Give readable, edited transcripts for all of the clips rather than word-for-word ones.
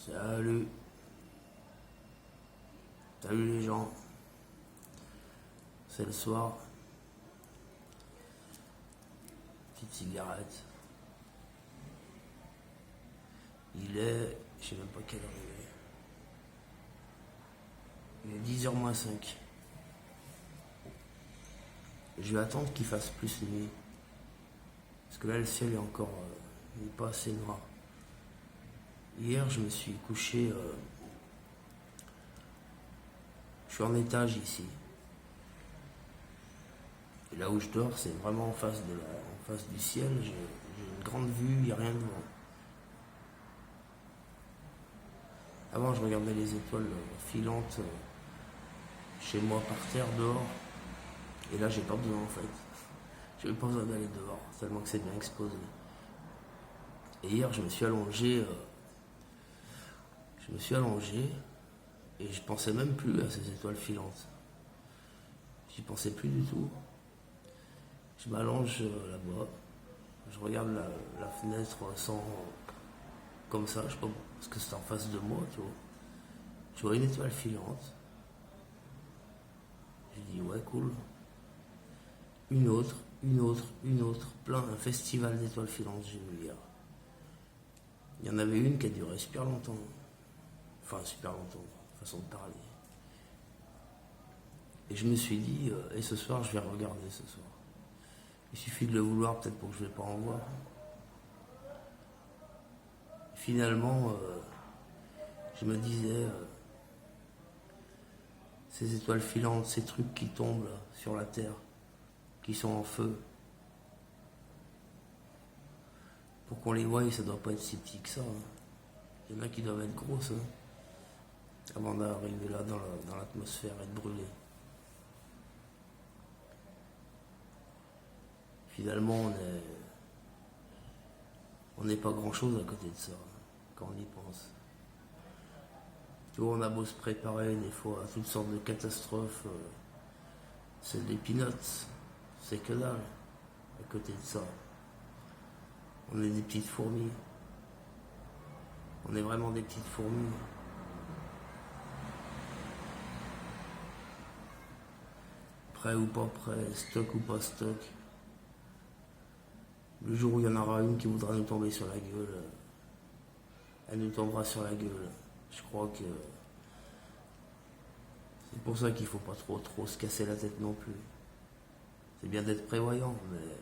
Salut. Salut les gens. C'est le soir. Petite cigarette. Il est... Je sais même pas quelle heure il est. Il est 10h moins 5. Je vais attendre qu'il fasse plus nuit. Parce que là le ciel est encore... il n'est pas assez noir. Hier je me suis couché... je suis en étage ici. Et là où je dors, c'est vraiment en face du ciel. J'ai une grande vue, il n'y a rien devant. Avant, je regardais les étoiles filantes chez moi par terre, dehors. Et là, j'ai pas besoin en fait. J'ai pas besoin d'aller dehors, tellement que c'est bien exposé. Et hier, je me suis allongé. Et je pensais même plus à ces étoiles filantes. J'y pensais plus du tout. Je m'allonge là-bas. Je regarde la fenêtre sans... comme ça, je sais pas, parce que c'est en face de moi, tu vois. Je vois une étoile filante. Je dis, ouais, cool. Une autre, plein, un festival d'étoiles filantes, j'ai vu hier. Il y en avait une qui a duré super longtemps. Enfin, super longtemps, façon de parler. Et je me suis dit, et ce soir, je vais regarder ce soir. Il suffit de le vouloir, peut-être pour que je ne vais pas en voir. Finalement, je me disais, ces étoiles filantes, ces trucs qui tombent là, sur la terre, qui sont en feu, pour qu'on les voie, ça doit pas être si petit que ça. Il y en a qui doivent être grosses, avant d'arriver là dans l'atmosphère et de brûler. Finalement, on n'est pas grand-chose à côté de ça, quand on y pense. Tu vois, on a beau se préparer des fois à toutes sortes de catastrophes, c'est des peanuts, c'est que dalle à côté de ça. On est des petites fourmis. On est vraiment des petites fourmis. Prêt ou pas prêt, stock ou pas stock. Le jour où il y en aura une qui voudra nous tomber sur la gueule, elle nous tombera sur la gueule. Je crois que c'est pour ça qu'il faut pas trop se casser la tête non plus. C'est bien d'être prévoyant, mais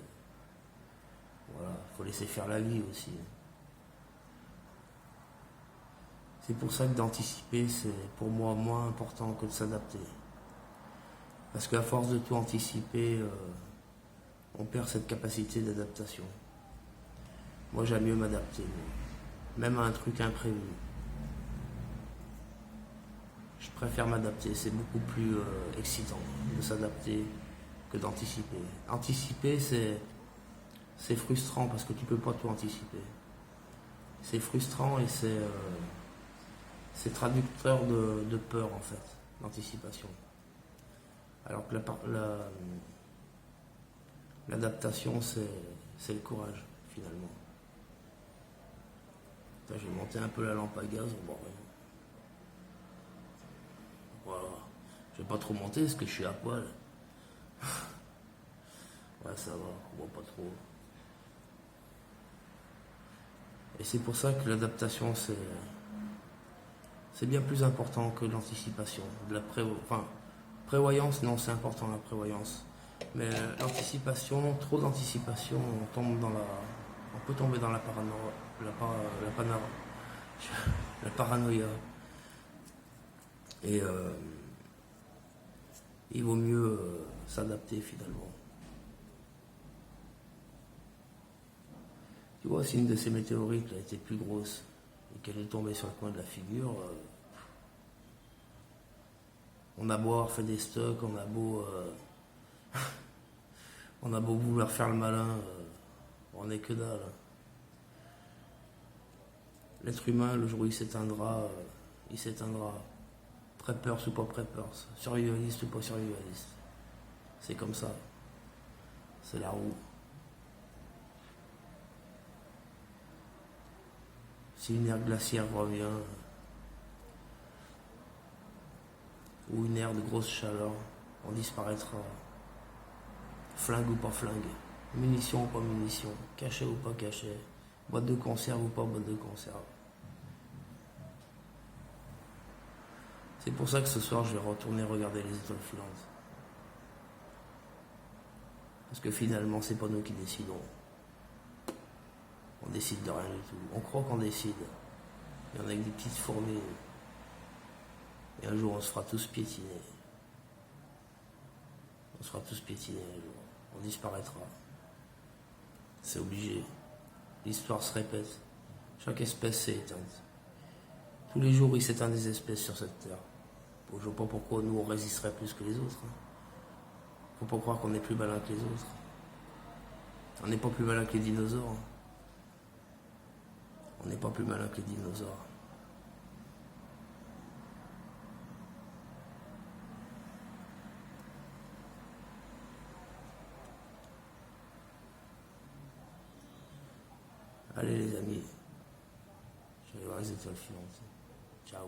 voilà, faut laisser faire la vie aussi. C'est pour ça que d'anticiper, c'est pour moi moins important que de s'adapter. Parce qu'à force de tout anticiper, on perd cette capacité d'adaptation. Moi, j'aime mieux m'adapter, même à un truc imprévu. Je préfère m'adapter, c'est beaucoup plus excitant de s'adapter que d'anticiper. Anticiper, c'est frustrant parce que tu peux pas tout anticiper. C'est frustrant et c'est traducteur de peur en fait, l'anticipation. Alors que l'adaptation, c'est le courage finalement. Là, je vais monter un peu la lampe à gaz. Bon, voilà. Je vais pas trop monter parce que je suis à poil. Ouais, ça va, on voit pas trop. Et c'est pour ça que l'adaptation, c'est bien plus important que l'anticipation. Prévoyance, non, c'est important la prévoyance. Mais l'anticipation, trop d'anticipation, on peut tomber dans la paranoïa. Et il vaut mieux s'adapter finalement. Tu vois, si une de ces météorites a été plus grosse et qu'elle est tombée sur le coin de la figure, on a beau avoir fait des stocks, on a beau vouloir faire le malin, on n'est que dalle. L'être humain, le jour où il s'éteindra, il s'éteindra. Preppers ou pas preppers, survivaliste ou pas survivaliste. C'est comme ça. C'est la roue. Si une ère glaciaire revient, ou une ère de grosse chaleur, on disparaîtra. Flingue ou pas flingue, munitions ou pas munitions, cachet ou pas cachet, boîte de conserve ou pas boîte de conserve. C'est pour ça que ce soir je vais retourner regarder les étoiles filantes. Parce que finalement c'est pas nous qui décidons. On décide de rien du tout. On croit qu'on décide. Il y en a que des petites fourmis. Et un jour on se fera tous piétiner. On sera tous piétinés un jour. On disparaîtra. C'est obligé. L'histoire se répète. Chaque espèce s'est éteinte. Tous les jours il s'éteint des espèces sur cette terre. Je ne vois pas pourquoi nous on résisterait plus que les autres. Faut pas croire qu'on est plus malin que les autres. On n'est pas plus malin que les dinosaures. On n'est pas plus malin que les dinosaures. Allez les amis, je vais voir les étoiles filantes. Ciao.